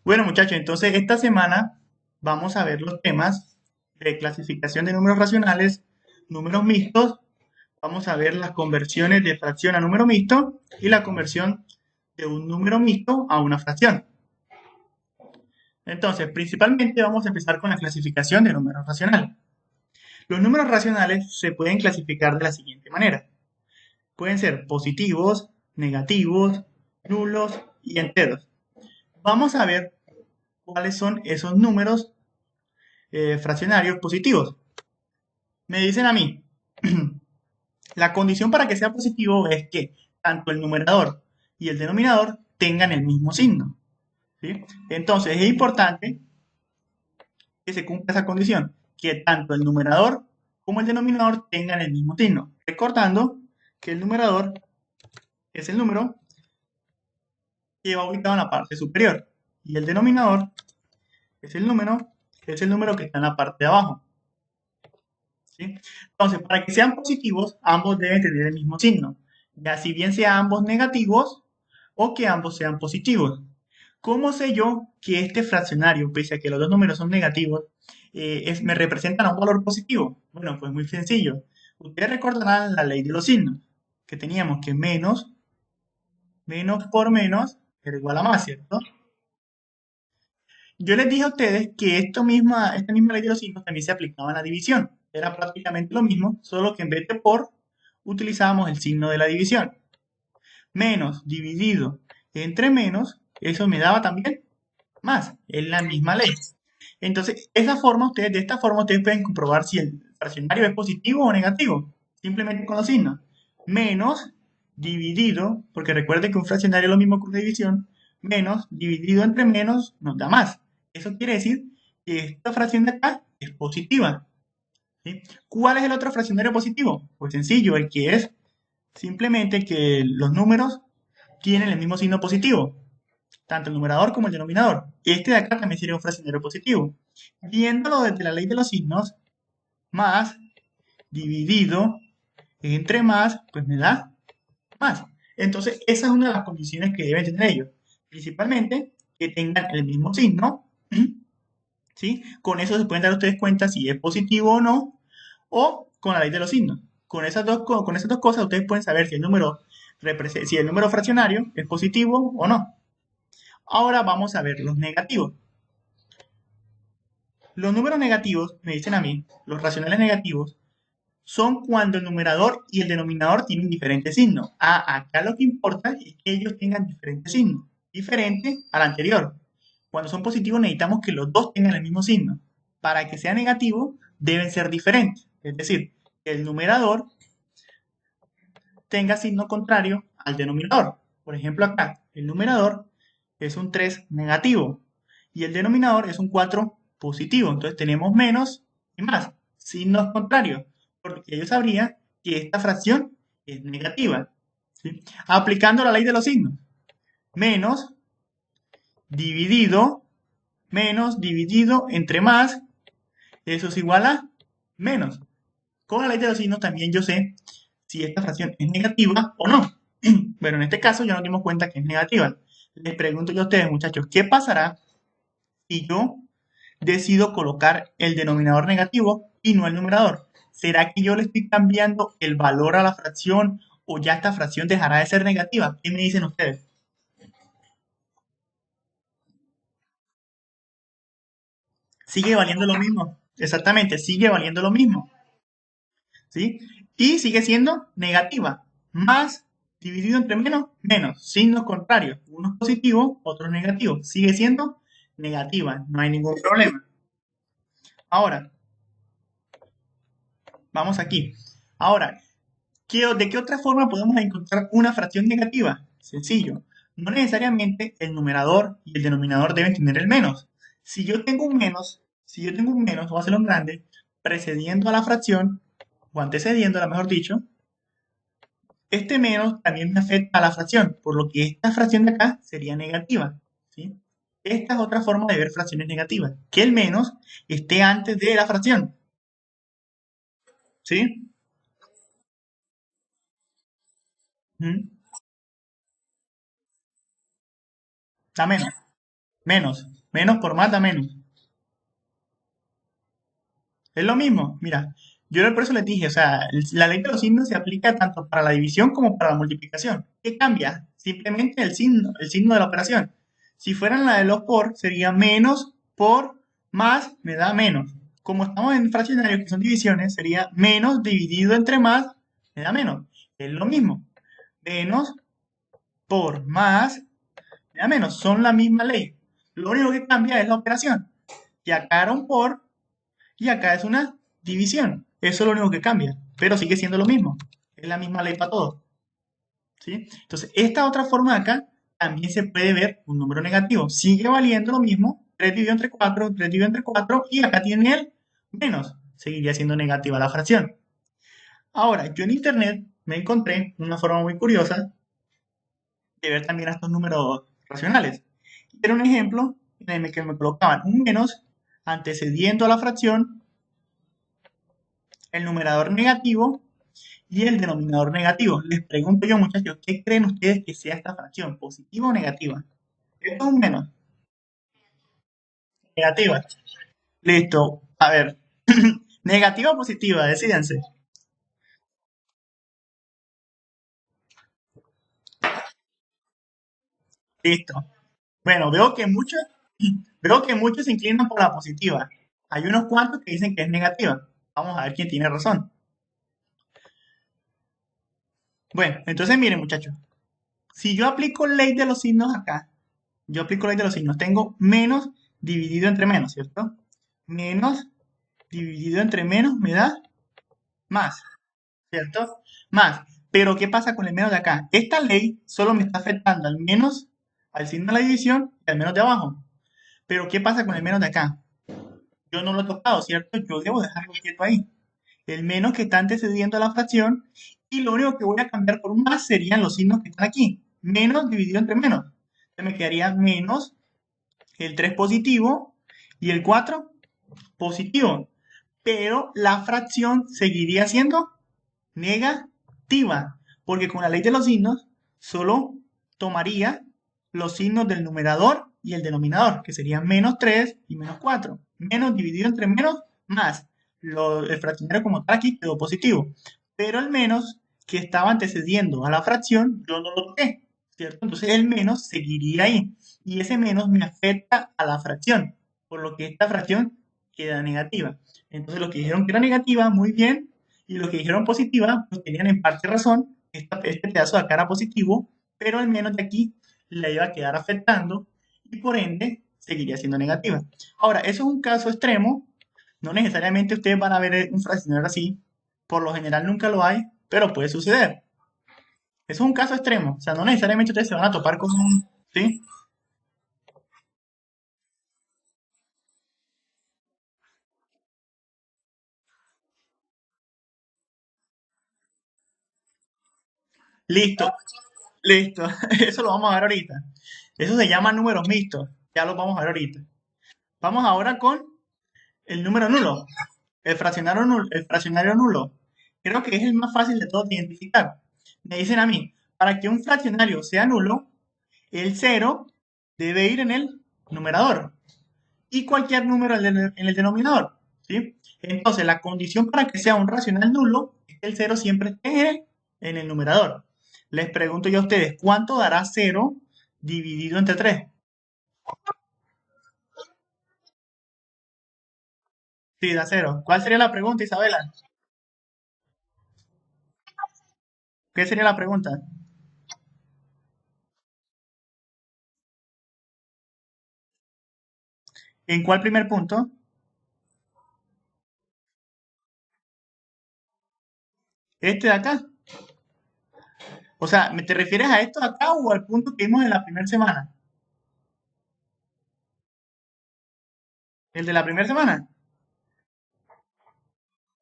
Bueno, muchachos, entonces esta semana vamos a ver los temas de clasificación de números racionales, números mixtos. Vamos a ver las conversiones de fracción a número mixto y la conversión de un número mixto a una fracción. Entonces, principalmente vamos a empezar con la clasificación de números racionales. Los números racionales se pueden clasificar de la siguiente manera. Pueden ser positivos, negativos, nulos y enteros. Vamos a ver cuáles son esos números fraccionarios positivos. Me dicen a mí, la condición para que sea positivo es que tanto el numerador y el denominador tengan el mismo signo. ¿Sí? Entonces es importante que se cumpla esa condición, que tanto el numerador como el denominador tengan el mismo signo. Recordando que el numerador es el número que va ubicado en la parte superior y el denominador es el número que está en la parte de abajo. ¿Sí? Entonces, para que sean positivos, ambos deben tener el mismo signo, ya si bien sean ambos negativos o que ambos sean positivos. ¿Cómo sé yo que este fraccionario, pese a que los dos números son negativos, me representan un valor positivo? Bueno, pues muy sencillo. Ustedes recordarán la ley de los signos, que teníamos que menos por menos era igual a más, ¿cierto? Yo les dije a ustedes que esta misma ley de los signos también se aplicaba en la división. Era prácticamente lo mismo, solo que en vez de por, utilizábamos el signo de la división. Menos dividido entre menos, eso me daba también más. Es la misma ley. Entonces, de esta forma, ustedes pueden comprobar si el fraccionario es positivo o negativo. Simplemente con los signos. Menos dividido, porque recuerden que un fraccionario es lo mismo que una división, menos dividido entre menos nos da más. Eso quiere decir que esta fracción de acá es positiva. ¿Sí? ¿Cuál es el otro fraccionario positivo? Pues sencillo, el que es simplemente que los números tienen el mismo signo positivo, tanto el numerador como el denominador. Este de acá también sería un fraccionario positivo. Viéndolo desde la ley de los signos, más dividido entre más, pues me da más. Entonces, esa es una de las condiciones que deben tener ellos. Principalmente, que tengan el mismo signo, ¿sí? Con eso se pueden dar ustedes cuenta si es positivo o no, o con la ley de los signos. Con esas dos cosas ustedes pueden saber si el número fraccionario es positivo o no. Ahora vamos a ver los negativos. Los números negativos, me dicen a mí, los racionales negativos, son cuando el numerador y el denominador tienen diferentes signos. Acá lo que importa es que ellos tengan diferentes signos, diferente al anterior. Cuando son positivos necesitamos que los dos tengan el mismo signo. Para que sea negativo deben ser diferentes. Es decir, que el numerador tenga signo contrario al denominador. Por ejemplo, acá el numerador es un 3 negativo y el denominador es un 4 positivo. Entonces tenemos menos y más, signos contrarios, porque yo sabría que esta fracción es negativa. ¿Sí? Aplicando la ley de los signos. Menos dividido, menos dividido entre más, eso es igual a menos. Con la ley de los signos también yo sé si esta fracción es negativa o no. Bueno, en este caso ya nos dimos cuenta que es negativa. Les pregunto yo a ustedes, muchachos, ¿qué pasará si yo decido colocar el denominador negativo y no el numerador? ¿Será que yo le estoy cambiando el valor a la fracción o ya esta fracción dejará de ser negativa? ¿Qué me dicen ustedes? Sigue valiendo lo mismo. Exactamente, sigue valiendo lo mismo. ¿Sí? Y sigue siendo negativa. Más dividido entre menos, menos. Signos contrarios. Unos positivos, otros negativos. Sigue siendo negativa. No hay ningún problema. Ahora, vamos aquí. Ahora, ¿de qué otra forma podemos encontrar una fracción negativa? Sencillo. No necesariamente el numerador y el denominador deben tener el menos. Si yo tengo un menos, voy a hacerlo en grande, precediendo a la fracción, o antecediéndola, mejor dicho, este menos también me afecta a la fracción, por lo que esta fracción de acá sería negativa. ¿Sí? Esta es otra forma de ver fracciones negativas, que el menos esté antes de la fracción. ¿Sí? Ujú. Da menos. Menos. Menos por más da menos. Es lo mismo. Mira, yo por eso les dije, o sea, la ley de los signos se aplica tanto para la división como para la multiplicación. ¿Qué cambia? Simplemente el signo de la operación. Si fueran la de los por, sería menos por más me da menos. Como estamos en fraccionarios que son divisiones, sería menos dividido entre más me da menos. Es lo mismo. Menos por más me da menos. Son la misma ley. Lo único que cambia es la operación. Y acá era un por y acá es una división. Eso es lo único que cambia, pero sigue siendo lo mismo. Es la misma ley para todos. ¿Sí? Entonces, esta otra forma de acá también se puede ver un número negativo. Sigue valiendo lo mismo. 3 dividido entre 4, 3 dividido entre 4 y acá tiene el menos. Seguiría siendo negativa la fracción. Ahora, yo en internet me encontré una forma muy curiosa de ver también estos números racionales. Era un ejemplo en el que me colocaban un menos antecediendo a la fracción, el numerador negativo y el denominador negativo. Les pregunto yo, muchachos, ¿qué creen ustedes que sea esta fracción? ¿Positiva o negativa? Esto es un menos. Negativa. Listo. A ver. Negativa o positiva, decídense. Listo. Bueno, veo que muchos se inclinan por la positiva. Hay unos cuantos que dicen que es negativa. Vamos a ver quién tiene razón. Bueno, entonces miren, muchachos. Si yo aplico ley de los signos acá, yo aplico ley de los signos, tengo menos dividido entre menos, ¿cierto? Menos dividido entre menos me da más, ¿cierto? Más. Pero ¿qué pasa con el menos de acá? Esta ley solo me está afectando al menos, al signo de la división y al menos de abajo. Pero ¿qué pasa con el menos de acá? Yo no lo he tocado, ¿cierto? Yo debo dejarlo quieto ahí. El menos que está antecediendo a la fracción y lo único que voy a cambiar por un más serían los signos que están aquí. Menos dividido entre menos. Entonces me quedaría menos el 3 positivo y el 4 positivo. Pero la fracción seguiría siendo negativa, porque con la ley de los signos solo tomaría los signos del numerador y el denominador, que serían menos 3 y menos 4. Menos dividido entre menos, más. El fraccionario como tal aquí quedó positivo. Pero el menos que estaba antecediendo a la fracción, yo no lo toqué, ¿cierto? Entonces el menos seguiría ahí. Y ese menos me afecta a la fracción, por lo que esta fracción queda negativa. Entonces los que dijeron que era negativa, muy bien, y los que dijeron positiva, pues tenían en parte razón, este pedazo de acá era positivo, pero al menos de aquí la iba a quedar afectando y por ende seguiría siendo negativa. Ahora, eso es un caso extremo, no necesariamente ustedes van a ver un fraccionario así, por lo general nunca lo hay, pero puede suceder. Eso es un caso extremo, o sea, no necesariamente ustedes se van a topar con un... ¿Sí? Listo, listo, eso lo vamos a ver ahorita. Eso se llama números mixtos, ya lo vamos a ver ahorita. Vamos ahora con el número nulo. El fraccionario nulo. Creo que es el más fácil de todos de identificar. Me dicen a mí, para que un fraccionario sea nulo, el cero debe ir en el numerador y cualquier número en el denominador. ¿Sí? Entonces, la condición para que sea un racional nulo es que el cero siempre esté en el numerador. Les pregunto yo a ustedes, ¿cuánto dará cero dividido entre 3? Sí, da cero. ¿Cuál sería la pregunta, Isabela? ¿Qué sería la pregunta? ¿En cuál primer punto? Este de acá. O sea, ¿te refieres a esto de acá o al punto que vimos en la primera semana? ¿El de la primera semana?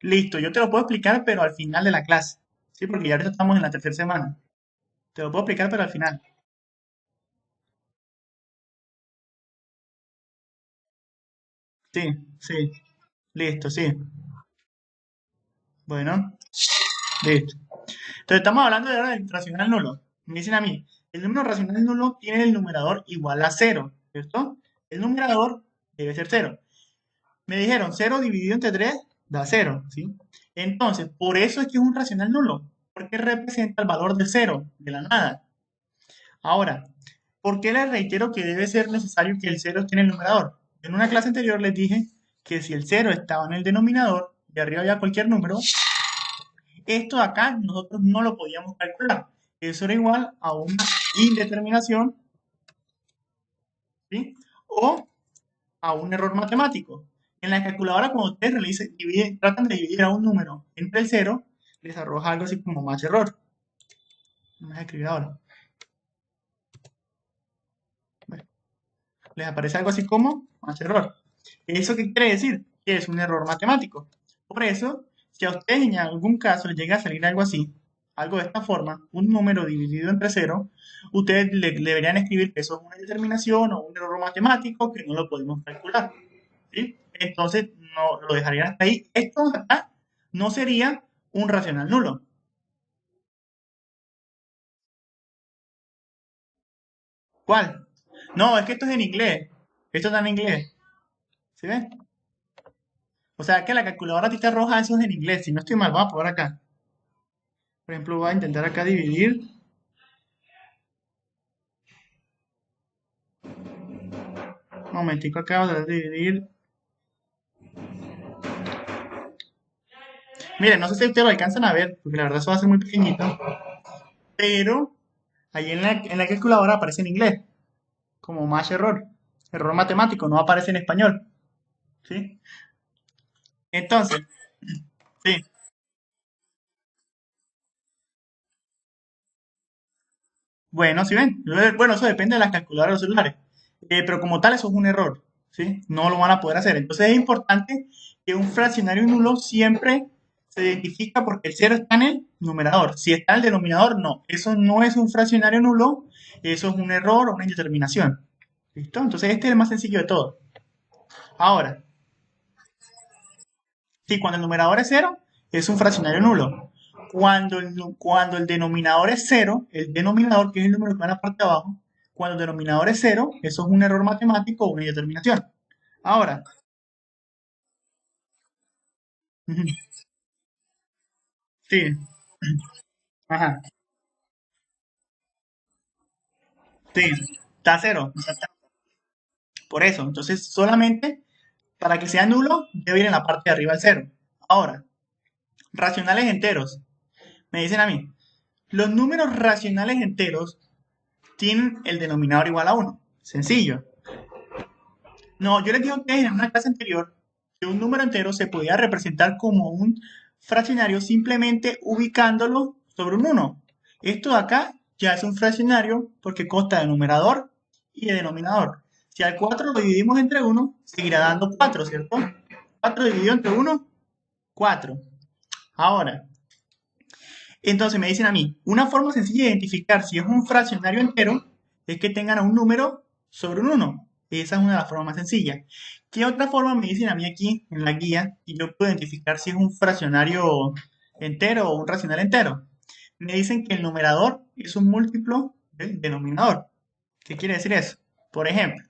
Listo, yo te lo puedo explicar, pero al final de la clase. Sí, porque ya ahorita estamos en la tercera semana. Te lo puedo explicar, pero al final. Sí, sí. Listo, sí. Bueno, listo. Entonces estamos hablando de ahora del racional nulo. Me dicen a mí, el número racional nulo tiene el numerador igual a cero, ¿cierto? el numerador debe ser 0. Me dijeron 0 dividido entre 3 da 0, ¿sí? Entonces, por eso es que es un racional nulo, porque representa el valor de 0, de la nada. Ahora, ¿por qué les reitero que debe ser necesario que el 0 esté en el numerador? En una clase anterior les dije que si el 0 estaba en el denominador y arriba había cualquier número, esto de acá nosotros no lo podíamos calcular. Eso era igual a una indeterminación, ¿sí? O a un error matemático. En la calculadora, cuando ustedes tratan de dividir a un número entre el 0, les arroja algo así como más error. Vamos a escribir ahora. Bueno, les aparece algo así como más error. ¿Eso qué quiere decir? Que es un error matemático. Por eso, si a ustedes en algún caso les llega a salir algo así, algo de esta forma, un número dividido entre 0, ustedes deberían escribir que eso es una determinación o un error matemático que no lo podemos calcular. ¿Sí? Entonces, no lo dejarían hasta ahí. Esto acá no sería un racional nulo. ¿Cuál? No, es que esto es en inglés. Esto está en inglés. ¿Sí ven? O sea que la calculadora a ti te arroja eso en inglés. Si no estoy mal, vamos a probar acá. Por ejemplo, voy a intentar acá dividir. Un momentico acá, voy a dividir. Miren, no sé si ustedes lo alcanzan a ver, porque la verdad eso va a ser muy pequeñito. Pero ahí en la calculadora aparece en inglés, como más error. Error matemático, no aparece en español. ¿Sí? Entonces, sí. Bueno, ¿sí ven? Bueno, eso depende de las calculadoras de los celulares. Pero como tal, eso es un error, ¿sí? No lo van a poder hacer. Entonces es importante que un fraccionario nulo siempre se identifica porque el cero está en el numerador. Si está en el denominador, no. Eso no es un fraccionario nulo, eso es un error o una indeterminación. ¿Listo? Entonces este es el más sencillo de todos. Ahora, si cuando el numerador es cero, es un fraccionario nulo. Cuando el denominador es cero, el denominador, que es el número que va en la parte de abajo, cuando el denominador es cero, eso es un error matemático o una indeterminación. Ahora, ujú, sí, ajá, sí, está cero. Por eso, entonces solamente para que sea nulo debe ir en la parte de arriba el cero. Ahora, racionales enteros. Me dicen a mí, los números racionales enteros tienen el denominador igual a uno. Sencillo. No, yo les dije a ustedes en una clase anterior que un número entero se podía representar como un fraccionario simplemente ubicándolo sobre un uno. Esto de acá ya es un fraccionario porque consta de numerador y de denominador. Si al 4 lo dividimos entre uno, seguirá dando 4, ¿cierto? 4 dividido entre uno, 4. Ahora, entonces me dicen a mí, una forma sencilla de identificar si es un fraccionario entero es que tengan un número sobre un uno. Esa es una de las formas más sencillas. ¿Qué otra forma me dicen a mí aquí en la guía y yo puedo identificar si es un fraccionario entero o un racional entero? Me dicen que el numerador es un múltiplo del denominador. ¿Qué quiere decir eso? Por ejemplo,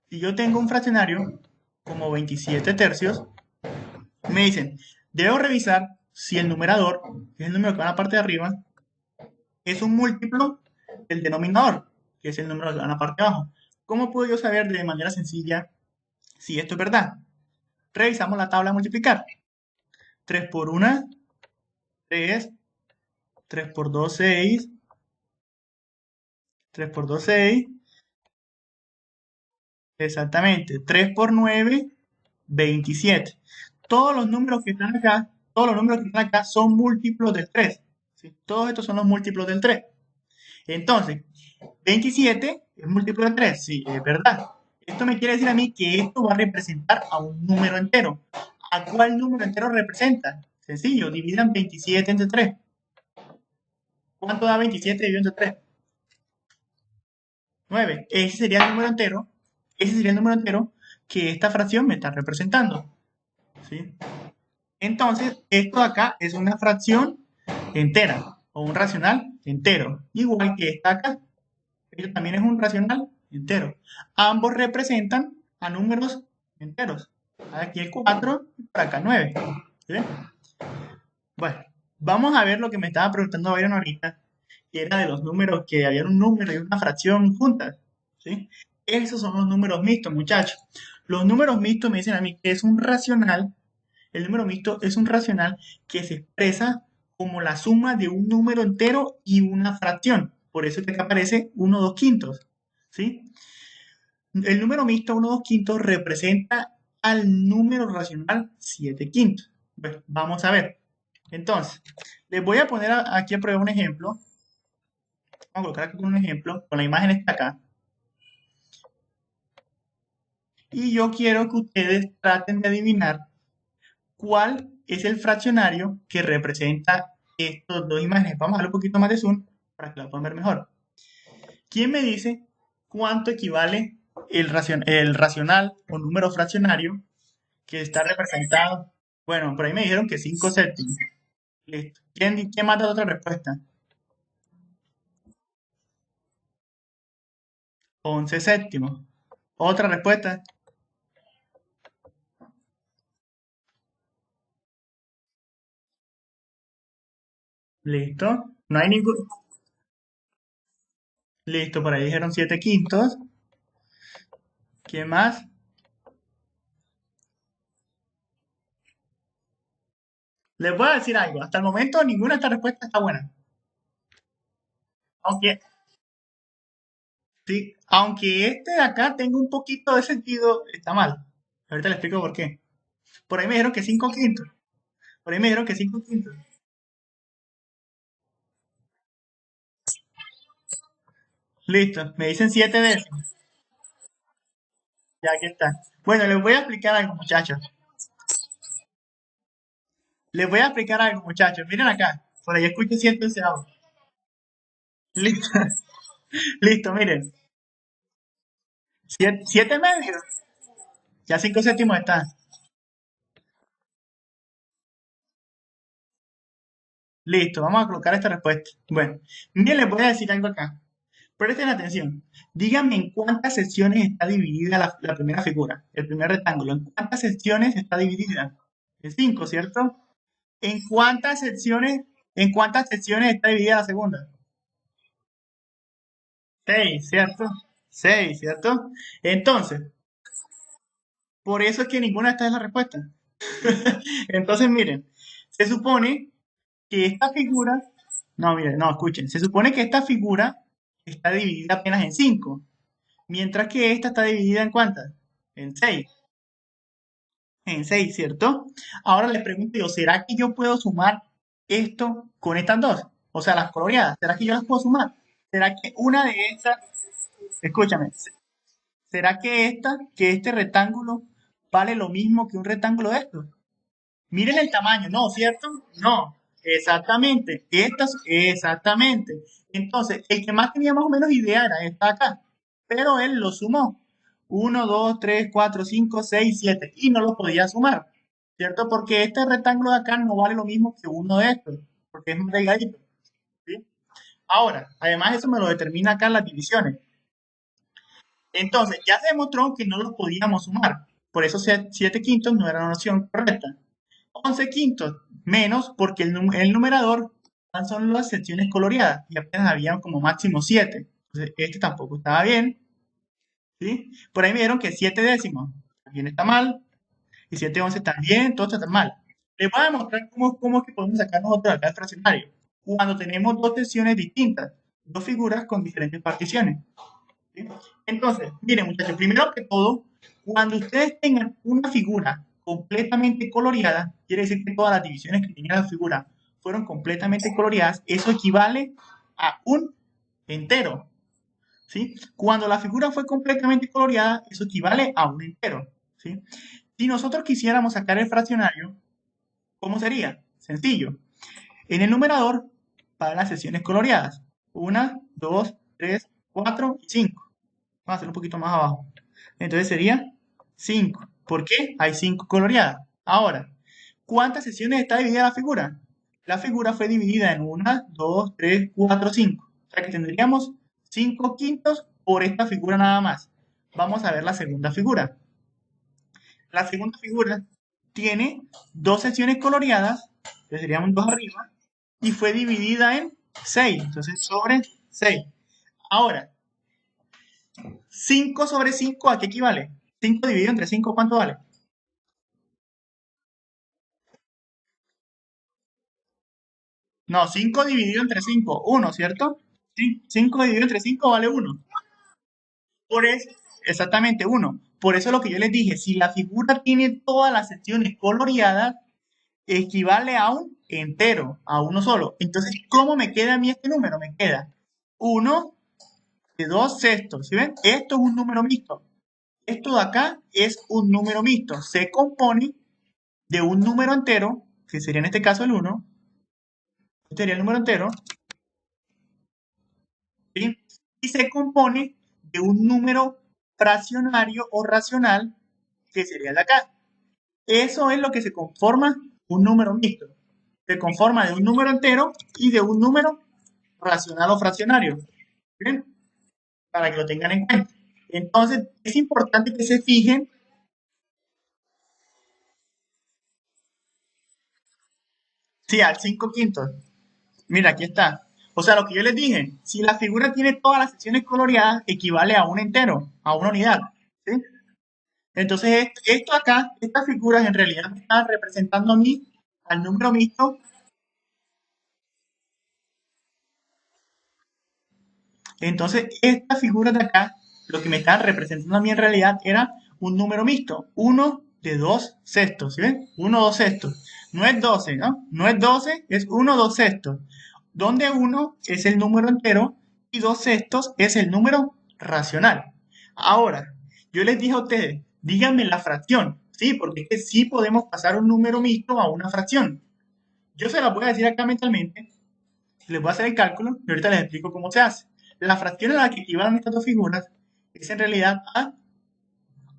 si yo tengo un fraccionario como 27 tercios, me dicen, debo revisar si el numerador, que es el número que va en la parte de arriba, es un múltiplo del denominador, que es el número que va en la parte de abajo. ¿Cómo puedo yo saber de manera sencilla si esto es verdad? Revisamos la tabla de multiplicar. 3 por 1, 3. 3 por 2, 6. 3 por 2, 6. Exactamente. 3 por 9, 27. Todos los números que están acá son múltiplos del 3. ¿Sí? Todos estos son los múltiplos del 3. Entonces, 27 es múltiplo de 3, sí, es verdad. Esto me quiere decir a mí que esto va a representar a un número entero. ¿A cuál número entero representa? Sencillo, dividan 27 entre 3. ¿Cuánto da 27 dividido entre 3? 9. Ese sería el número entero. Ese sería el número entero que esta fracción me está representando. ¿Sí? Entonces, esto de acá es una fracción entera o un racional entero, igual que esta acá. Esto también es un racional entero. Ambos representan a números enteros. Aquí el 4 y por acá 9. ¿Sí? Bueno, vamos a ver lo que me estaba preguntando Byron ahorita, que era de los números, que había un número y una fracción juntas. ¿Sí? Esos son los números mixtos, muchachos. Los números mixtos me dicen a mí que es un racional. El número mixto es un racional que se expresa como la suma de un número entero y una fracción. Por eso es que acá aparece 1 2 quintos. ¿Sí? El número mixto 1 2 quintos representa al número racional 7 quintos. Bueno, vamos a ver. Entonces, les voy a poner aquí a prueba un ejemplo. Vamos a colocar aquí un ejemplo con la imagen está acá. Y yo quiero que ustedes traten de adivinar cuál es el fraccionario que representa estas dos imágenes. Vamos a darle un poquito más de zoom para que la puedan ver mejor. ¿Quién me dice cuánto equivale el racional o número fraccionario que está representado? Bueno, por ahí me dijeron que 5 séptimos. Listo. ¿Quién más da otra respuesta? 11 séptimos. Otra respuesta. Listo. No hay ningún. Listo, por ahí dijeron 7 quintos. ¿Quién más? Les voy a decir algo. Hasta el momento ninguna de estas respuestas está buena. Aunque, sí, aunque este de acá tenga un poquito de sentido, está mal. Ahorita les explico por qué. Por ahí me dijeron que 5 quintos. Por ahí me dijeron que 5 quintos. Listo, me dicen 7 décimos. Ya que está. Bueno, les voy a explicar algo, muchachos. Les voy a explicar algo, muchachos. Miren acá. Por ahí escucho 7 onceavos. Listo, listo, miren. 7 medios. Ya 5 séptimos están. Listo, vamos a colocar esta respuesta. Bueno, miren, les voy a decir algo acá. Presten atención. Díganme en cuántas secciones está dividida la primera figura, el primer rectángulo. ¿En cuántas secciones está dividida? En 5, ¿cierto? En cuántas secciones está dividida la segunda? 6, ¿cierto? 6, ¿cierto? Entonces, por eso es que ninguna de estas es la respuesta. Entonces, miren, se supone que esta figura, no, miren, no, escuchen, se supone que esta figura está dividida apenas en 5, mientras que esta está dividida en ¿cuántas? En 6. En 6, ¿cierto? Ahora les pregunto yo, ¿será que yo puedo sumar esto con estas dos? O sea, las coloreadas, ¿será que yo las puedo sumar? ¿Será que una de estas, escúchame, ¿será que este rectángulo vale lo mismo que un rectángulo de estos? Miren el tamaño, ¿no? ¿Cierto? No, exactamente, exactamente. Entonces, el que más tenía más o menos idea era esta acá, pero él lo sumó. Uno, 2, 3, 4, 5, 6, 7 y no lo podía sumar, ¿cierto? Porque este rectángulo de acá no vale lo mismo que uno de estos, porque es más delgadito, ¿sí? Ahora, además eso me lo determina acá las divisiones. Entonces, ya se demostró que no los podíamos sumar, por eso 7 quintos no era una opción correcta. 11 quintos, menos porque el numerador son las secciones coloreadas y apenas había como máximo 7. Entonces, este tampoco estaba bien, ¿sí? Por ahí me dieron que 7 décimos también está mal y 7 once también, todo está mal. Les voy a demostrar cómo es que podemos sacar nosotros acá el fraccionario. Cuando tenemos dos secciones distintas, dos figuras con diferentes particiones. ¿Sí? Entonces, miren muchachos, primero que todo, cuando ustedes tengan una figura completamente coloreada, quiere decir que todas las divisiones que tenía la figura fueron completamente coloreadas, eso equivale a un entero, ¿sí? Cuando la figura fue completamente coloreada, eso equivale a un entero, ¿sí? Si nosotros quisiéramos sacar el fraccionario, ¿cómo sería? Sencillo. En el numerador para las secciones coloreadas. 1, 2, 3, 4 y 5. Vamos a hacer un poquito más abajo. Entonces sería 5. ¿Por qué? Hay 5 coloreadas. Ahora, ¿cuántas secciones está dividida la figura? La figura fue dividida en 1, 2, 3, 4, 5. O sea que tendríamos 5 quintos por esta figura nada más. Vamos a ver la segunda figura. La segunda figura tiene dos secciones coloreadas, que serían dos arriba, y fue dividida en 6, entonces sobre 6. Ahora, 5 sobre 5, ¿a qué equivale? 5 dividido entre 5, ¿cuánto vale? No, 5 dividido entre 5, 1, ¿cierto? Sí, 5 dividido entre 5 vale 1. Por eso, exactamente 1. Por eso lo que yo les dije, si la figura tiene todas las secciones coloreadas, equivale a un entero, a uno solo. Entonces, ¿cómo me queda a mí este número? Me queda 1 de 2 sextos. ¿Sí ven? Esto es un número mixto. Esto de acá es un número mixto. Se compone de un número entero, que sería en este caso el 1. Este sería el número entero. ¿Sí? Y se compone de un número fraccionario o racional, que sería el de acá. Eso es lo que se conforma un número mixto. Se conforma de un número entero y de un número racional o fraccionario. ¿Bien? Para que lo tengan en cuenta. Entonces, es importante que se fijen, sí, al 5 quintos. Mira, aquí está. O sea, lo que yo les dije, si la figura tiene todas las secciones coloreadas, equivale a un entero, a una unidad. ¿Sí? Entonces, esto acá, estas figuras en realidad me están representando a mí, al número mixto. Entonces, esta figura de acá, lo que me están representando a mí en realidad era un número mixto, uno de 2 sextos, ¿sí ven? 1, 2 sextos. No es 12, ¿no? No es 12, es 1, 2 sextos. Donde uno es el número entero y 2 sextos es el número racional. Ahora, yo les dije a ustedes, díganme la fracción, ¿sí? Porque es que sí podemos pasar un número mixto a una fracción. Yo se la voy a decir acá mentalmente, les voy a hacer el cálculo y ahorita les explico cómo se hace. La fracción a la que equivalen estas dos figuras es en realidad a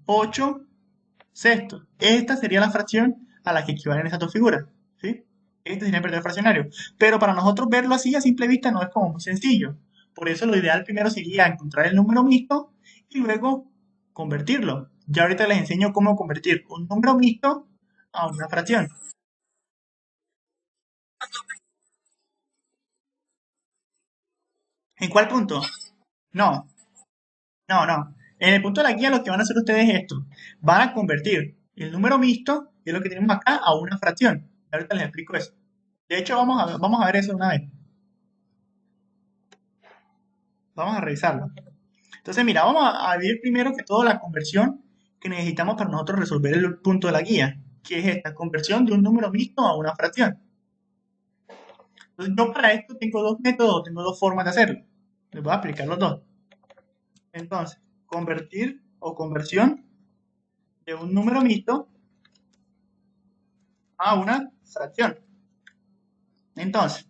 8 sextos. Esta sería la fracción a la que equivalen estas dos figuras. ¿Sí? Este sería el verdadero fraccionario. Pero para nosotros verlo así a simple vista no es como muy sencillo. Por eso lo ideal primero sería encontrar el número mixto y luego convertirlo. Ya ahorita les enseño cómo convertir un número mixto a una fracción. ¿En cuál punto? No, no. En el punto de la guía lo que van a hacer ustedes es esto. Van a convertir el número mixto, que es lo que tenemos acá, a una fracción. Ahorita les explico eso. De hecho, vamos a ver eso una vez. Vamos a revisarlo. Entonces, mira, vamos a ver primero que todo la conversión que necesitamos para nosotros resolver el punto de la guía, que es esta conversión de un número mixto a una fracción. Entonces, yo para esto tengo dos métodos, tengo dos formas de hacerlo. Les voy a explicar los dos. Entonces, convertir o conversión de un número mixto a una fracción. Entonces,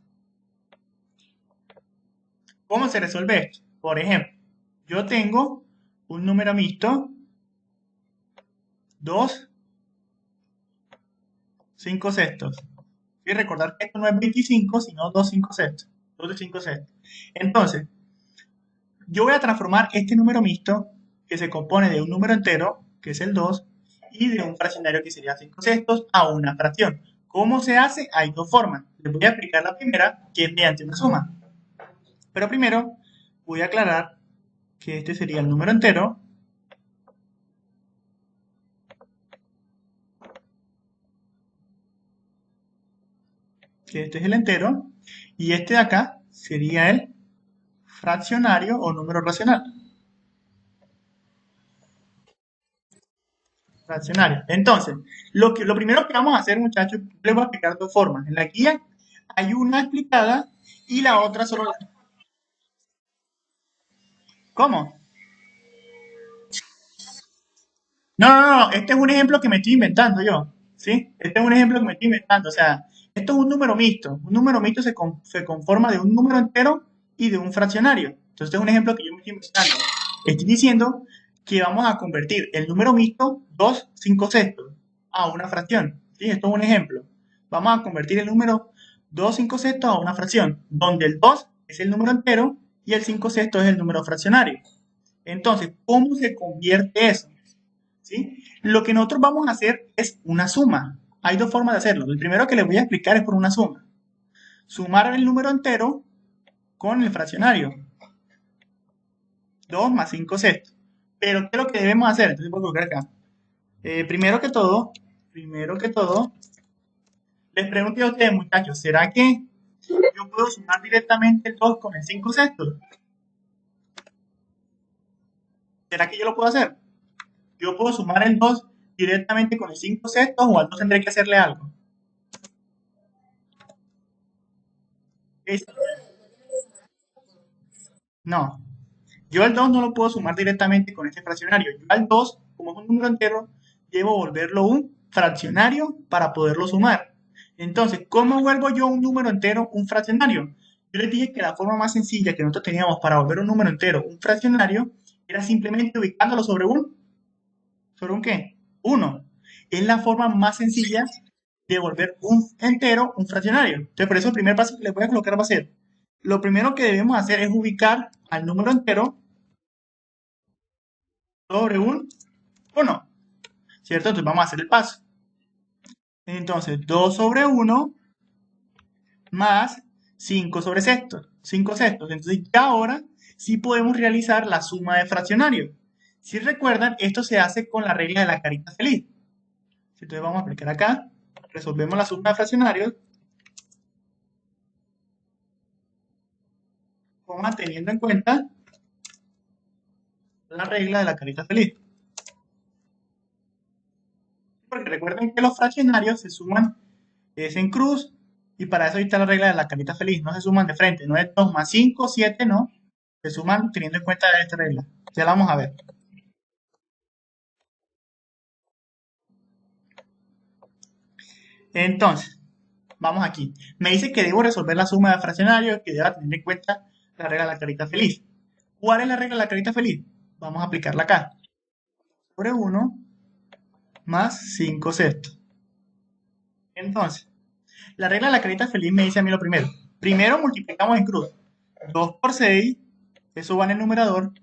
¿cómo se resuelve esto? Por ejemplo, yo tengo un número mixto, 2 5 sextos. Y recordar que esto no es 25, sino 2 5 sextos. 2 de 5 sextos. Entonces, yo voy a transformar este número mixto, que se compone de un número entero, que es el 2, y de un fraccionario que sería 5 sextos, a una fracción. ¿Cómo se hace? Hay dos formas. Les voy a explicar la primera, que es mediante una suma. Pero primero voy a aclarar que este sería el número entero, que este es el entero, y este de acá sería el fraccionario o número racional. Fraccionario. Entonces, lo primero que vamos a hacer, muchachos, les voy a explicar dos formas. En la guía hay una explicada y la otra solo la... ¿Cómo? No. Este es un ejemplo que me estoy inventando yo. ¿Sí? Este es un ejemplo que me estoy inventando. O sea, esto es un número mixto. Un número mixto se conforma de un número entero y de un fraccionario. Entonces, este es un ejemplo que yo me estoy inventando. Estoy diciendo que vamos a convertir el número mixto 2 5 sextos a una fracción. ¿Sí? Esto es un ejemplo. Vamos a convertir el número 2 5 sextos a una fracción, donde el 2 es el número entero y el 5 sextos es el número fraccionario. Entonces, ¿cómo se convierte eso? ¿sí? Lo que nosotros vamos a hacer es una suma. Hay dos formas de hacerlo. El primero que les voy a explicar es por una suma. Sumar el número entero con el fraccionario. 2 más 5 sextos. Pero, ¿qué es lo que debemos hacer? Entonces voy a colocar acá. Primero que todo, les pregunto a ustedes, muchachos, ¿será que yo puedo sumar directamente el 2 con el 5 sextos? ¿Será que yo lo puedo hacer? Yo puedo sumar el 2 directamente con el 5 sextos o al 2 tendré que hacerle algo. Es- no, yo al 2 no lo puedo sumar directamente con este fraccionario. Yo al 2, como es un número entero, debo volverlo un fraccionario para poderlo sumar. Entonces, ¿cómo vuelvo yo un número entero un fraccionario? Yo les dije que la forma más sencilla que nosotros teníamos para volver un número entero un fraccionario era simplemente ubicándolo ¿sobre un qué? Uno. Es la forma más sencilla de volver un entero un fraccionario. Entonces, por eso el primer paso que les voy a colocar va a ser, lo primero que debemos hacer es ubicar al número entero sobre un 1, ¿cierto? Entonces vamos a hacer el paso. Entonces, 2 sobre 1 más 5 sobre sextos, 5 sextos. Entonces, ya ahora sí podemos realizar la suma de fraccionarios. Si recuerdan, esto se hace con la regla de la carita feliz. Entonces, vamos a aplicar acá. Resolvemos la suma de fraccionarios, teniendo en cuenta la regla de la carita feliz. Porque recuerden que los fraccionarios se suman es en cruz y para eso ahí está la regla de la carita feliz. No se suman de frente, no es 2 más 5, 7, no. Se suman teniendo en cuenta esta regla. Ya la vamos a ver. Entonces, vamos aquí. Me dice que debo resolver la suma de fraccionarios, que deba tener en cuenta la regla de la carita feliz. ¿Cuál es la regla de la carita feliz? Vamos a aplicarla acá. Sobre 1 más 5 sextos. Entonces, la regla de la carita feliz me dice a mí lo primero. Primero multiplicamos en cruz. 2 por 6, eso va en el numerador.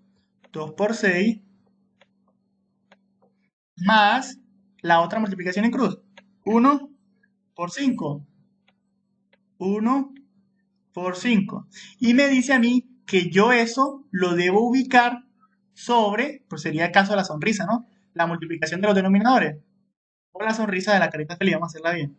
2 por 6 más la otra multiplicación en cruz. 1 por 5. 1 por 5. Y me dice a mí que yo eso lo debo ubicar sobre, pues sería el caso de la sonrisa, ¿no? La multiplicación de los denominadores. O la sonrisa de la carita feliz, vamos a hacerla bien.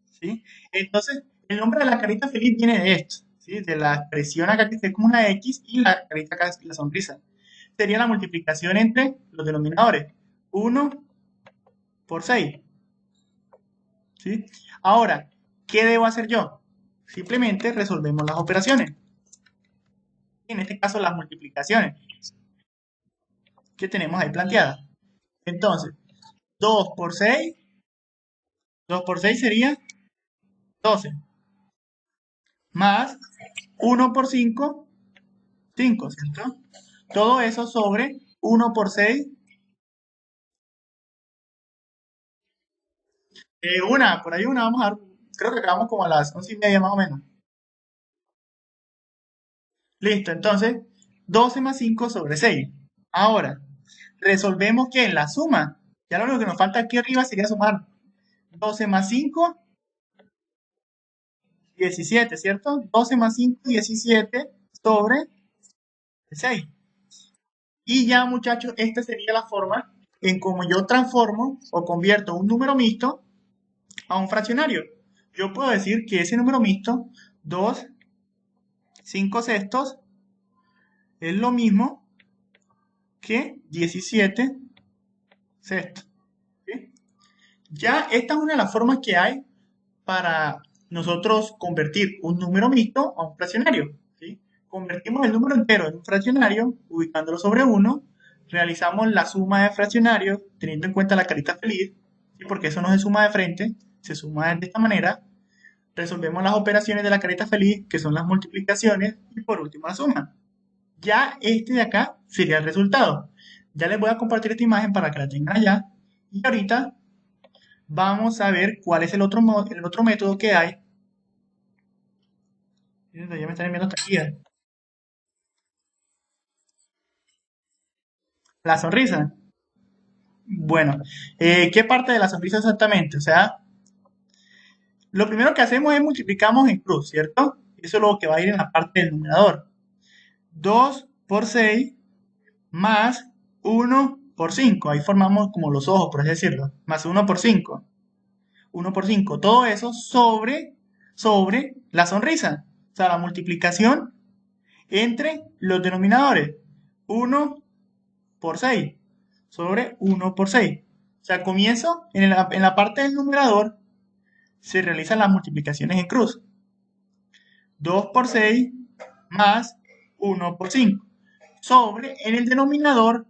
¿Sí? Entonces, el nombre de la carita feliz viene de esto, ¿sí? De la expresión acá que es como una X y la carita acá es la sonrisa. Sería la multiplicación entre los denominadores. 1 por 6. ¿Sí? Ahora, ¿qué debo hacer yo? Simplemente resolvemos las operaciones. En este caso, las multiplicaciones que tenemos ahí planteadas. Entonces, 2 por 6, 2 por 6 sería 12. Más 1 por 5, 5, ¿cierto? Todo eso sobre 1 por 6, por ahí una, vamos a ver, creo que acabamos como a las 11:30 más o menos. Listo, entonces, 12 más 5 sobre 6. Ahora, resolvemos que en la suma, ya lo único que nos falta aquí arriba sería sumar 12 más 5, 17, ¿cierto? 12 más 5, 17 sobre 6. Y ya, muchachos, esta sería la forma en cómo yo transformo o convierto un número mixto a un fraccionario. Yo puedo decir que ese número mixto, 2, 5 sextos, es lo mismo que 17 sextos. ¿Sí? Ya esta es una de las formas que hay para nosotros convertir un número mixto a un fraccionario. ¿Sí? Convertimos el número entero en un fraccionario, ubicándolo sobre 1, realizamos la suma de fraccionarios, teniendo en cuenta la carita feliz, ¿sí? Porque eso no se suma de frente, se suma de esta manera, resolvemos las operaciones de la carita feliz, que son las multiplicaciones, y por último la suma. Ya este de acá sería el resultado. Ya les voy a compartir esta imagen para que la tengan allá. Y ahorita vamos a ver cuál es el otro método que hay. Ya me están enviando hasta aquí. La sonrisa. Bueno, ¿qué parte de la sonrisa exactamente? O sea, lo primero que hacemos es multiplicamos en cruz, ¿cierto? Eso es lo que va a ir en la parte del numerador. 2 por 6 más 1 por 5. Ahí formamos como los ojos, por así decirlo. Más 1 por 5. 1 por 5. Todo eso sobre la sonrisa. O sea, la multiplicación entre los denominadores. 1 por 6 sobre 1 por 6. O sea, comienzo en la parte del numerador, se realizan las multiplicaciones en cruz. 2 por 6 más 1 por 5 sobre en el denominador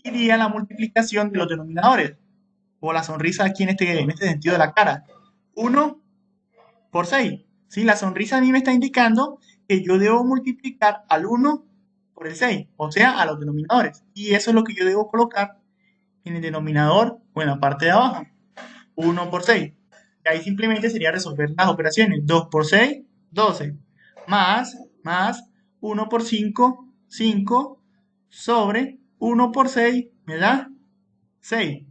iría la multiplicación de los denominadores, o la sonrisa aquí en este sentido de la cara. 1 por 6. ¿Sí? La sonrisa a mí me está indicando que yo debo multiplicar al 1 por el 6, o sea, a los denominadores. Y eso es lo que yo debo colocar en el denominador o en la parte de abajo. 1 por 6. Y ahí simplemente sería resolver las operaciones. 2 por 6, 12. Más 1 por 5, 5 sobre 1 por 6 me da 6.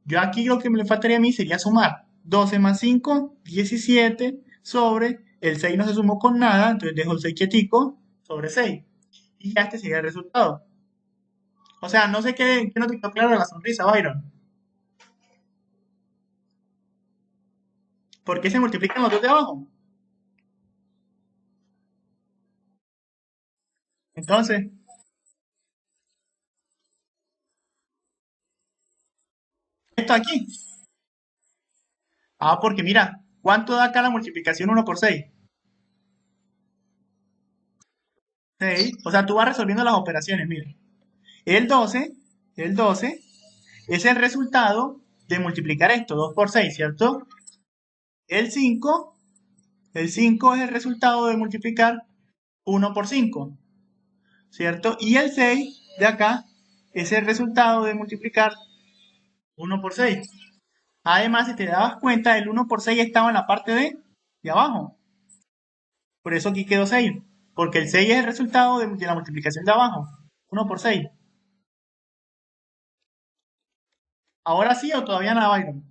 Yo aquí lo que me le faltaría a mí sería sumar 12 más 5, 17 sobre el 6 no se sumó con nada, entonces dejo el 6 quietico sobre 6. Y ya este sería el resultado. O sea, no sé qué no te quedó claro de la sonrisa, Byron. ¿Por qué se multiplican los dos de abajo? Entonces, esto aquí. Ah, porque mira, ¿cuánto da acá la multiplicación 1 por 6? 6. O sea, tú vas resolviendo las operaciones, mira. El 12, el 12 es el resultado de multiplicar esto, 2 por 6, ¿cierto? El 5, el 5 es el resultado de multiplicar 1 por 5, ¿cierto? Y el 6 de acá es el resultado de multiplicar 1 por 6. Además, si te dabas cuenta, el 1 por 6 estaba en la parte de abajo. Por eso aquí quedó 6. Porque el 6 es el resultado de la multiplicación de abajo. 1 por 6. ¿Ahora sí o todavía nada, Byron?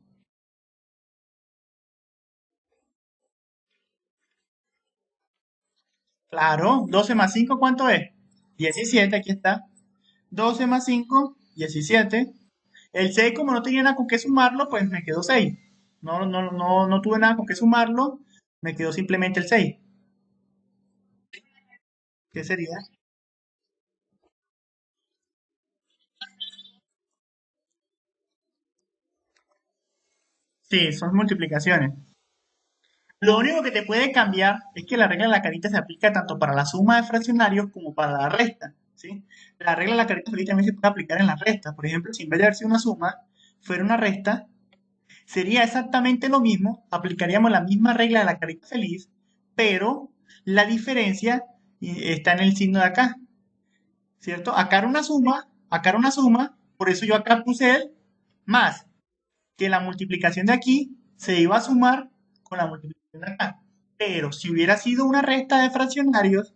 Claro, 12 más 5, ¿cuánto es? 17, aquí está. 12 más 5, 17. El 6, como no tenía nada con qué sumarlo, pues me quedó 6. No tuve nada con qué sumarlo, me quedó simplemente el 6. ¿Qué sería? Sí, son multiplicaciones. Lo único que te puede cambiar es que la regla de la carita se aplica tanto para la suma de fraccionarios como para la resta, ¿sí? La regla de la carita feliz también se puede aplicar en la resta. Por ejemplo, si en vez de haber sido una suma, fuera una resta, sería exactamente lo mismo, aplicaríamos la misma regla de la carita feliz, pero la diferencia está en el signo de acá, ¿cierto? Acá era una suma, por eso yo acá puse el más, que la multiplicación de aquí se iba a sumar con la multiplicación de acá. Pero si hubiera sido una resta de fraccionarios,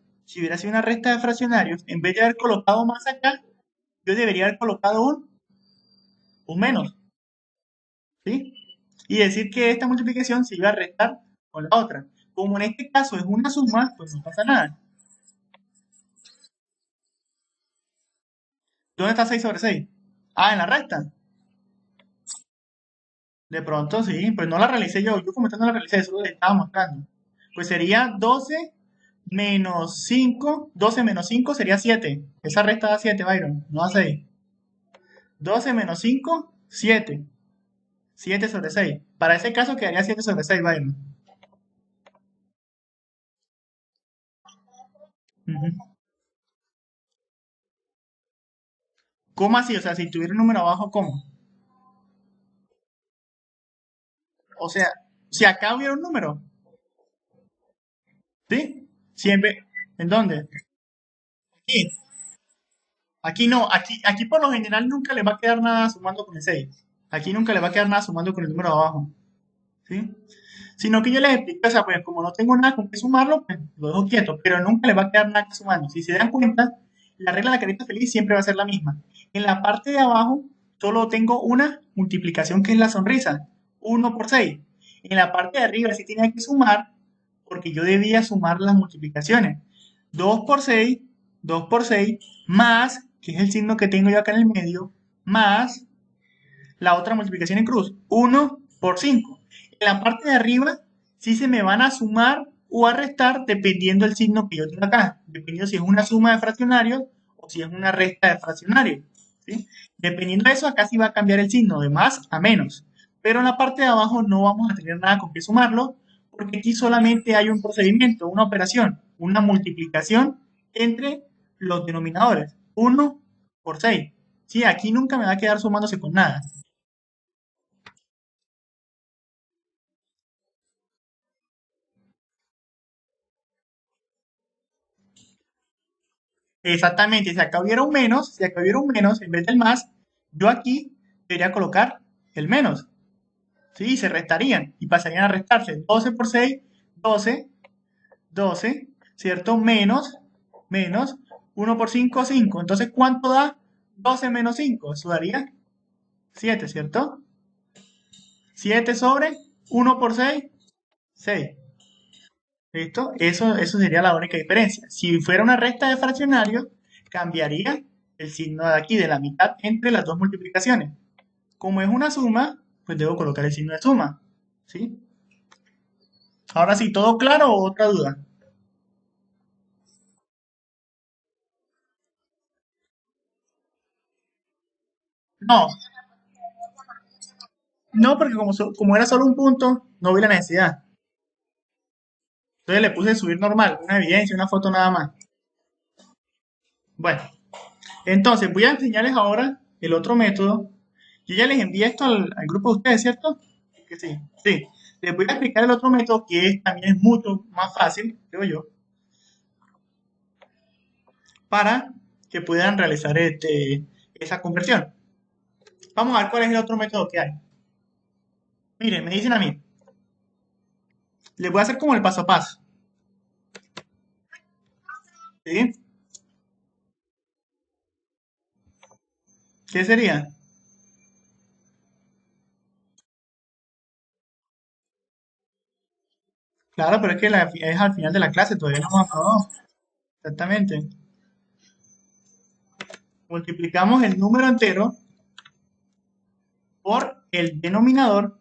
en vez de haber colocado más acá, yo debería haber colocado un menos, ¿sí? Y decir que esta multiplicación se iba a restar con la otra. Como en este caso es una suma, pues no pasa nada. ¿Dónde está 6 sobre 6? Ah, en la resta. De pronto sí, pues no la realicé yo. Yo como esta no la realicé, eso le estaba mostrando. Pues sería 12 menos 5. 12 menos 5 sería 7. Esa resta da 7, Byron, no da 6. 12 menos 5, 7. 7 sobre 6. Para ese caso quedaría 7 sobre 6, Byron. Ujú. ¿Cómo así? O sea, si tuviera un número abajo, ¿cómo? O sea, si acá hubiera un número, ¿sí? Siempre. ¿En dónde? Aquí. Aquí no, aquí por lo general nunca le va a quedar nada sumando con el 6. Aquí nunca le va a quedar nada sumando con el número de abajo, ¿sí? Sino que yo les explico, o sea, pues como no tengo nada con qué sumarlo, pues lo dejo quieto, pero nunca le va a quedar nada que sumando. Si se dan cuenta, la regla de la carita feliz siempre va a ser la misma. En la parte de abajo solo tengo una multiplicación que es la sonrisa, 1 por 6. En la parte de arriba sí tenía que sumar, porque yo debía sumar las multiplicaciones. 2 por 6, 2 por 6, más, que es el signo que tengo yo acá en el medio, más la otra multiplicación en cruz, 1 por 5. En la parte de arriba sí se me van a sumar o a restar dependiendo del signo que yo tenga acá, dependiendo si es una suma de fraccionarios o si es una resta de fraccionarios. ¿Sí? Dependiendo de eso, acá sí va a cambiar el signo de más a menos. Pero en la parte de abajo no vamos a tener nada con qué sumarlo, porque aquí solamente hay un procedimiento, una operación, una multiplicación entre los denominadores. 1 por 6. Sí, aquí nunca me va a quedar sumándose con nada. Exactamente, si acá hubiera un menos en vez del más, yo aquí debería colocar el menos. Sí, se restarían y pasarían a restarse. 12 por 6, 12, 12, ¿cierto? Menos 1 por 5, 5. Entonces, ¿cuánto da 12 menos 5? Eso daría 7, ¿cierto? 7 sobre 1 por 6, 6. ¿Listo? Eso sería la única diferencia. Si fuera una resta de fraccionarios, cambiaría el signo de aquí, de la mitad, entre las dos multiplicaciones. Como es una suma, pues debo colocar el signo de suma. ¿Sí? Ahora sí, ¿todo claro o otra duda? No, no, porque como era solo un punto, no vi la necesidad. Entonces le puse subir normal, una evidencia, una foto nada más. Bueno, entonces voy a enseñarles ahora el otro método. Yo ya les envié esto al grupo de ustedes, ¿cierto? Que sí, sí. Les voy a explicar el otro método también es mucho más fácil, creo yo, para que puedan realizar esa conversión. Vamos a ver cuál es el otro método que hay. Miren, me dicen a mí, les voy a hacer como el paso a paso. ¿Sí? ¿Qué sería? Claro, pero es que es al final de la clase, todavía no hemos acabado. Exactamente. Multiplicamos el número entero por el denominador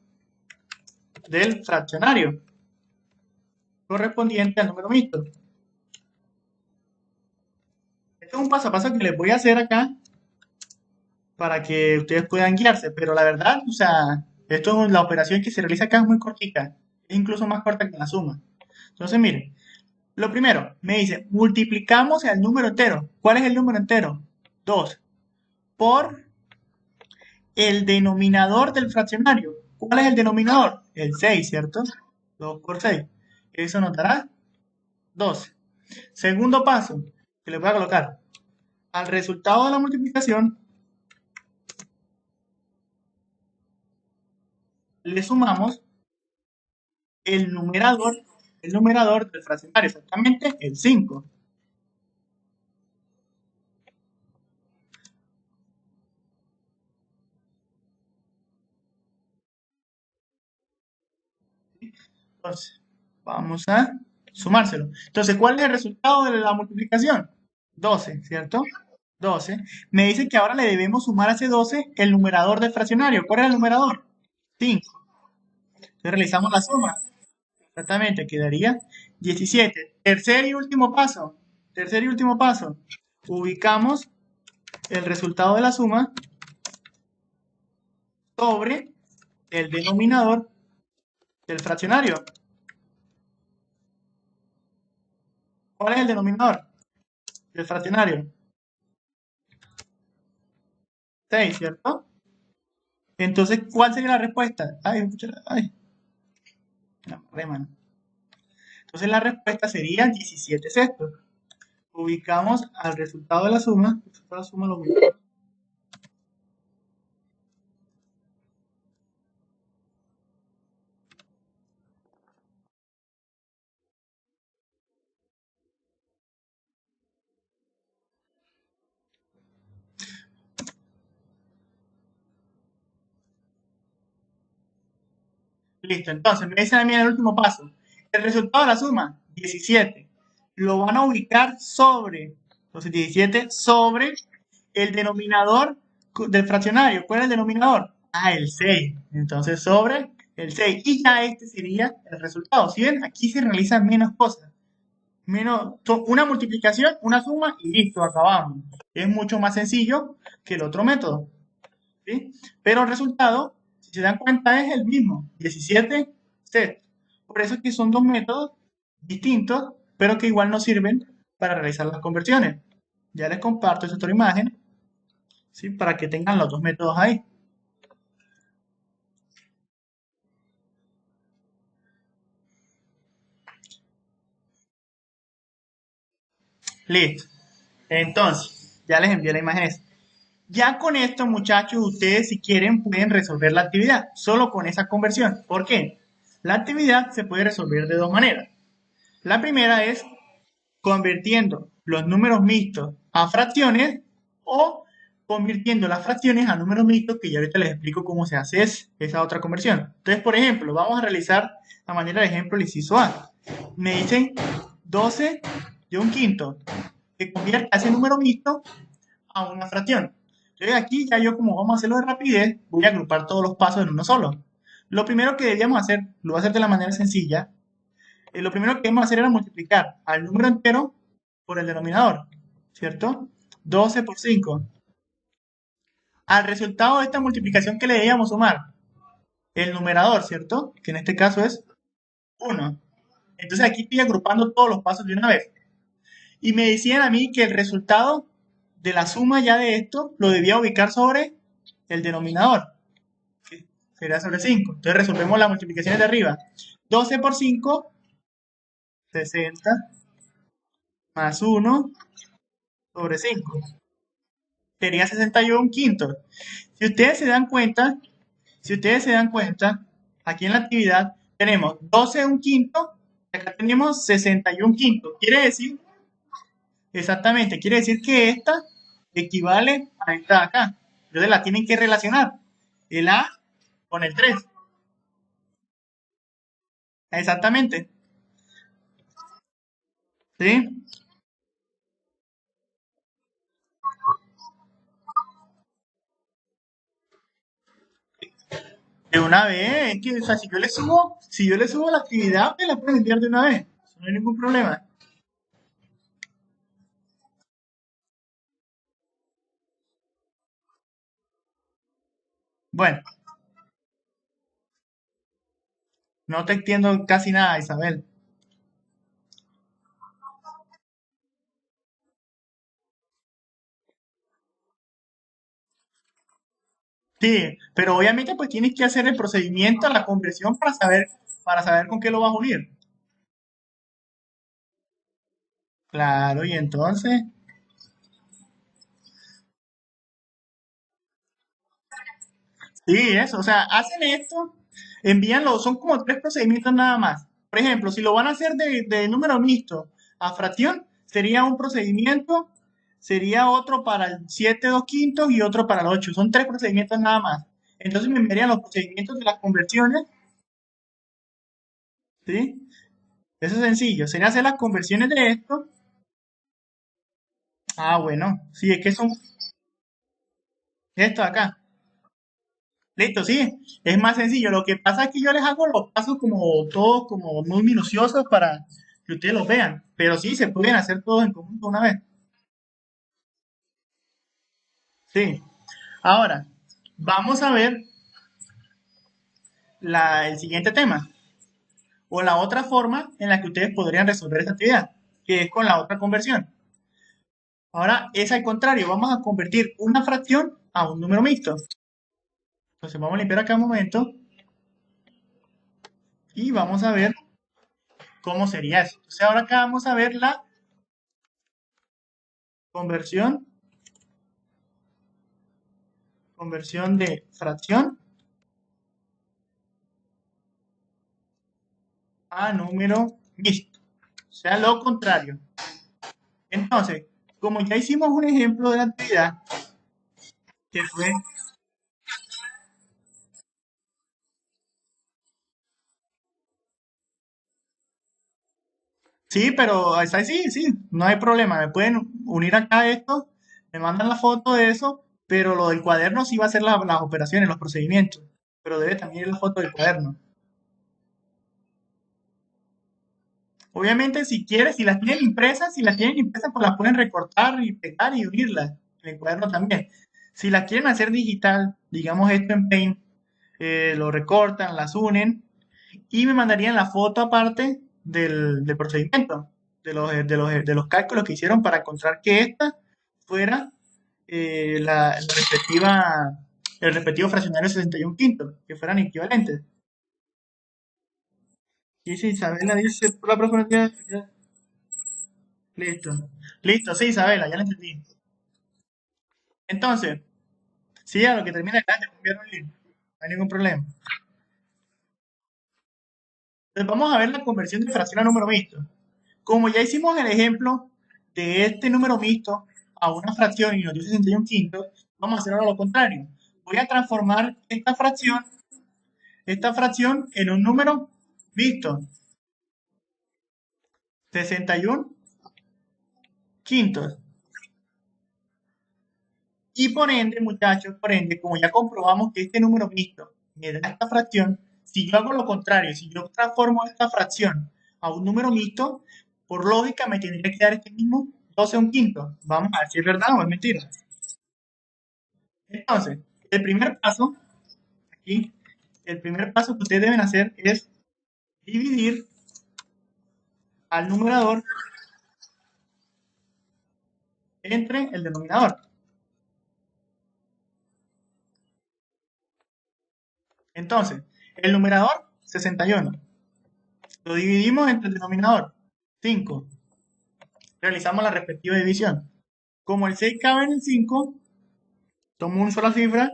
del fraccionario correspondiente al número mixto. Este es un paso a paso que les voy a hacer acá para que ustedes puedan guiarse, pero la verdad, o sea, la operación que se realiza acá es muy cortica, es incluso más corta que la suma. Entonces, miren, lo primero, me dice, multiplicamos el número entero. ¿Cuál es el número entero? 2 por el denominador del fraccionario. ¿Cuál es el denominador? El 6, ¿cierto? 2 por 6. Eso nos dará 12. Segundo paso, que le voy a colocar al resultado de la multiplicación, le sumamos el numerador del fraccionario, exactamente el 5. Entonces, vamos a sumárselo. Entonces, ¿cuál es el resultado de la multiplicación? 12, ¿cierto? 12. Me dice que ahora le debemos sumar a ese 12 el numerador del fraccionario. ¿Cuál es el numerador? 5. Entonces realizamos la suma. Exactamente, quedaría 17. Tercer y último paso. Tercer y último paso. Ubicamos el resultado de la suma sobre el denominador del fraccionario. ¿Cuál es el denominador del fraccionario? 6, ¿cierto? Entonces, ¿cuál sería la respuesta? Ay, ay, no, mano. Entonces la respuesta sería 17 sextos. Ubicamos al resultado de la suma. El resultado de la suma lo ubicamos. Listo, entonces me dicen a mí en el último paso. El resultado de la suma, 17. Lo van a ubicar sobre, entonces 17 sobre el denominador del fraccionario. ¿Cuál es el denominador? Ah, el 6. Entonces sobre el 6. Y ya este sería el resultado. Si ven, aquí se realizan menos cosas. Menos, una multiplicación, una suma y listo, acabamos. Es mucho más sencillo que el otro método. ¿Sí? Pero el resultado, si se dan cuenta, es el mismo, 17 sets. Por eso es que son dos métodos distintos, pero que igual nos sirven para realizar las conversiones. Ya les comparto esa otra imagen, ¿sí? Para que tengan los dos métodos ahí. Listo. Entonces, ya les envié la imagen esa. Ya con esto, muchachos, ustedes si quieren pueden resolver la actividad, solo con esa conversión. ¿Por qué? La actividad se puede resolver de dos maneras. La primera es convirtiendo los números mixtos a fracciones o convirtiendo las fracciones a números mixtos, que ya ahorita les explico cómo se hace esa otra conversión. Entonces, por ejemplo, vamos a realizar a manera de ejemplo el inciso A. Me dicen 12 y un quinto, que convierte a ese número mixto a una fracción. Entonces aquí ya yo, como vamos a hacerlo de rapidez, voy a agrupar todos los pasos en uno solo. Lo primero que debíamos hacer, lo voy a hacer de la manera sencilla, lo primero que debemos hacer era multiplicar al número entero por el denominador, ¿cierto? 12 por 5. Al resultado de esta multiplicación, que le debíamos sumar? El numerador, ¿cierto? Que en este caso es 1. Entonces aquí estoy agrupando todos los pasos de una vez. Y me decían a mí que el resultado de la suma ya de esto lo debía ubicar sobre el denominador, que sería sobre 5. Entonces resolvemos las multiplicaciones de arriba. 12 por 5, 60, más 1 sobre 5. Sería 61 quintos. Si ustedes se dan cuenta, si ustedes se dan cuenta, aquí en la actividad tenemos 12 un quinto, y acá tenemos 61 quintos. Quiere decir, exactamente, quiere decir que esta equivale a esta de acá. Entonces la tienen que relacionar. El A con el 3. Exactamente. ¿Sí? De una vez, es que, o sea, si yo le subo la actividad, me la pueden enviar de una vez. Eso no hay ningún problema. Bueno, no te entiendo casi nada, Isabel. Sí, pero obviamente pues tienes que hacer el procedimiento, la conversión para saber con qué lo vas a unir. Claro, y entonces, sí, eso, o sea, hacen esto, envíanlo, son como tres procedimientos nada más. Por ejemplo, si lo van a hacer de número mixto a fracción, sería un procedimiento, sería otro para el 7 2 quintos y otro para el 8. Son tres procedimientos nada más. Entonces me enviarían los procedimientos de las conversiones, ¿sí? Eso es sencillo, sería hacer las conversiones de esto. Ah, bueno, sí, es que son esto acá. Listo, sí, es más sencillo. Lo que pasa es que yo les hago los pasos como todos, como muy minuciosos para que ustedes los vean. Pero sí, se pueden hacer todos en conjunto una vez. Sí. Ahora, vamos a ver el siguiente tema, o la otra forma en la que ustedes podrían resolver esta actividad, que es con la otra conversión. Ahora es al contrario, vamos a convertir una fracción a un número mixto. Entonces vamos a limpiar acá un momento y vamos a ver cómo sería eso. Entonces ahora acá vamos a ver la conversión, conversión de fracción a número mixto. O sea, lo contrario. Entonces, como ya hicimos un ejemplo de la actividad, que fue, Sí, pero esa sí, sí, no hay problema. Me pueden unir acá a esto, me mandan la foto de eso, pero lo del cuaderno sí va a ser las operaciones, los procedimientos. Pero debe también ir la foto del cuaderno. Obviamente, si quieres, si las tienen impresas, pues las pueden recortar y pegar y unirlas en el cuaderno también. Si las quieren hacer digital, digamos esto en Paint, lo recortan, las unen y me mandarían la foto aparte del procedimiento, de los cálculos que hicieron para encontrar que esta fuera la respectiva, el respectivo fraccionario 61 quintos, que fueran equivalentes. Dice Isabela, dice por la profundidad. Listo. Listo, sí, Isabela, ya lo entendí. Entonces, sí, a lo que termina acá, te voy a enviar un link. No hay ningún problema. Entonces, vamos a ver la conversión de fracción a número mixto. Como ya hicimos el ejemplo de este número mixto a una fracción y nos dio 61 quintos, vamos a hacer ahora lo contrario. Voy a transformar esta fracción en un número mixto, 61 quintos. Y por ende, muchachos, por ende, como ya comprobamos que este número mixto me da esta fracción, si yo hago lo contrario, si yo transformo esta fracción a un número mixto, por lógica me tendría que dar este mismo 12 un quinto. Vamos a ver si es verdad o es mentira. Entonces, el primer paso, aquí, el primer paso que ustedes deben hacer es dividir al numerador entre el denominador. Entonces, el numerador, 61. Lo dividimos entre el denominador, 5. Realizamos la respectiva división. Como el 6 cabe en el 5, tomo una sola cifra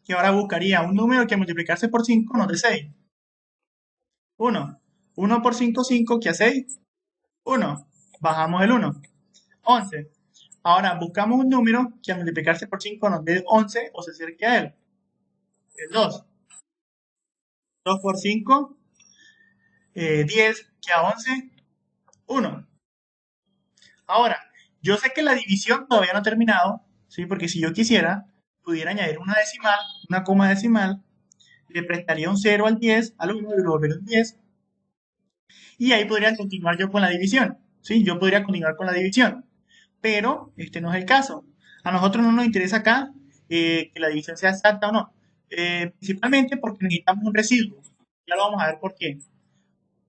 y ahora buscaría un número que multiplicarse por 5 nos dé 6. 1. 1 por 5, 5, que a 6, 1. Bajamos el 1. 11. Ahora buscamos un número que al multiplicarse por 5 nos dé 11 o se acerque a él. El 2. 2 por 5, 10, que a 11, 1. Ahora, yo sé que la división todavía no ha terminado, ¿sí? Porque si yo quisiera, pudiera añadir una decimal, una coma decimal, le prestaría un 0 al 10, al 1 y lo volvería un 10, y ahí podría continuar yo con la división, ¿sí? Yo podría continuar con la división, pero este no es el caso. A nosotros no nos interesa acá que la división sea exacta o no, principalmente porque necesitamos un residuo. Ya lo vamos a ver por qué.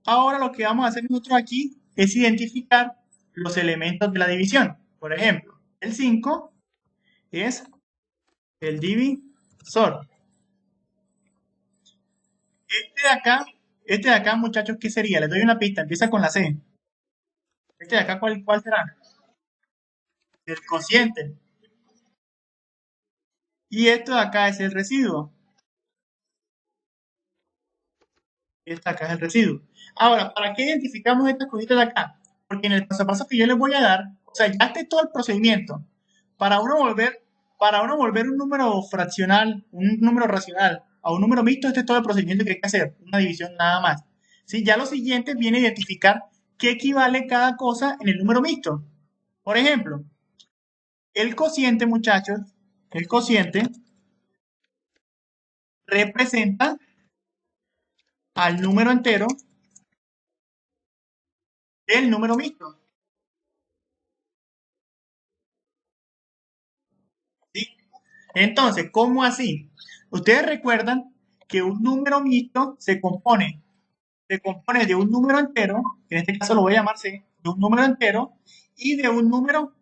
Ahora lo que vamos a hacer nosotros aquí es identificar los elementos de la división. Por ejemplo, el 5 es el divisor. Este de acá, este de acá, muchachos, ¿qué sería? Les doy una pista, empieza con la C. Este de acá, ¿cuál será? El cociente. Y esto de acá es el residuo. Esta acá es el residuo. Ahora, ¿para qué identificamos estas cositas de acá? Porque en el paso a paso que yo les voy a dar, o sea, ya esté todo el procedimiento. Para uno volver, para uno volver un número fraccional, un número racional, a un número mixto, este es todo el procedimiento que hay que hacer, una división nada más. ¿Sí? Ya lo siguiente viene a identificar qué equivale cada cosa en el número mixto. Por ejemplo, el cociente, muchachos, el cociente representa al número entero del número mixto. ¿Sí? Entonces, ¿cómo así? Ustedes recuerdan que un número mixto se compone de un número entero, que en este caso lo voy a llamar C, de un número entero y de un número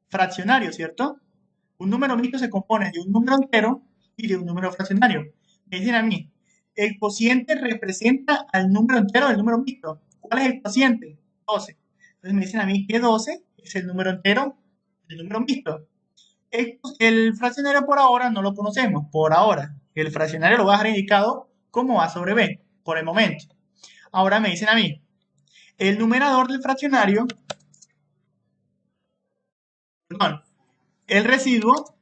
fraccionario, ¿cierto? Un número mixto se compone de un número entero y de un número fraccionario. Me dicen a mí, el cociente representa al número entero del número mixto. ¿Cuál es el cociente? 12. Entonces me dicen a mí que 12 es el número entero del número mixto. El fraccionario por ahora no lo conocemos, por ahora. El fraccionario lo va a dejar indicado como A sobre B, por el momento. Ahora me dicen a mí, el numerador del fraccionario, perdón, el residuo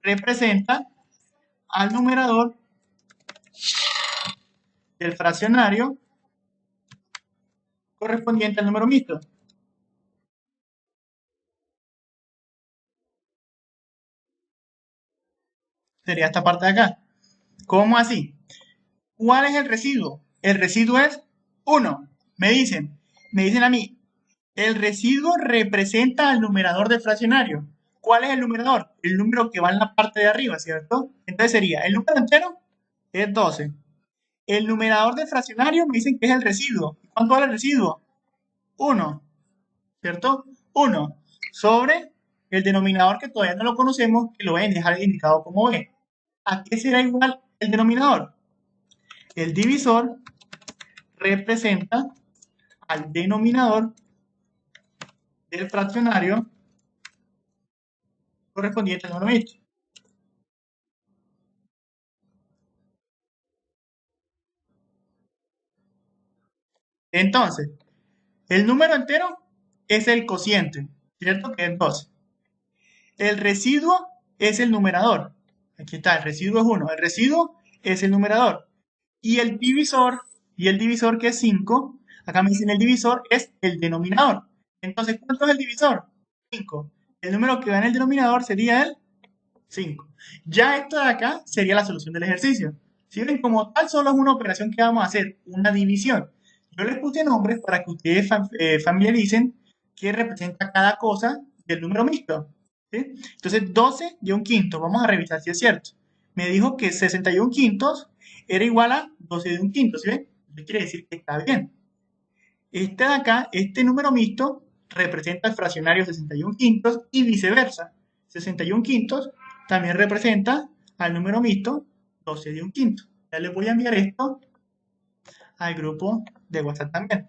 representa al numerador del fraccionario correspondiente al número mixto. Sería esta parte de acá. ¿Cómo así? ¿Cuál es el residuo? El residuo es 1. Me dicen a mí, el residuo representa al numerador del fraccionario. ¿Cuál es el numerador? El número que va en la parte de arriba, ¿cierto? Entonces sería, el número entero es 12. El numerador del fraccionario me dicen que es el residuo. ¿Cuánto vale el residuo? 1, ¿cierto? 1 sobre el denominador que todavía no lo conocemos, que lo voy a dejar indicado como B. ¿A qué será igual el denominador? El divisor representa al denominador del fraccionario correspondiente al número mixto. Entonces, el número entero es el cociente, ¿cierto? Que es 12. El residuo es el numerador. Aquí está, el residuo es 1. El residuo es el numerador. Y el divisor que es 5, acá me dicen el divisor es el denominador. Entonces, ¿cuánto es el divisor? 5. El número que va en el denominador sería el 5. Ya esto de acá sería la solución del ejercicio. Si ven, como tal, solo es una operación que vamos a hacer, una división. Yo les puse nombres para que ustedes familiaricen qué representa cada cosa del número mixto. ¿Sí? Entonces, 12 y un quinto. Vamos a revisar si es cierto. Me dijo que 61 quintos era igual a 12 de un quinto. ¿Sí ven? Eso quiere decir que está bien. Este de acá, este número mixto, representa el fraccionario 61 quintos y viceversa. 61 quintos también representa al número mixto 12 de un quinto. Ya les voy a enviar esto al grupo de WhatsApp también.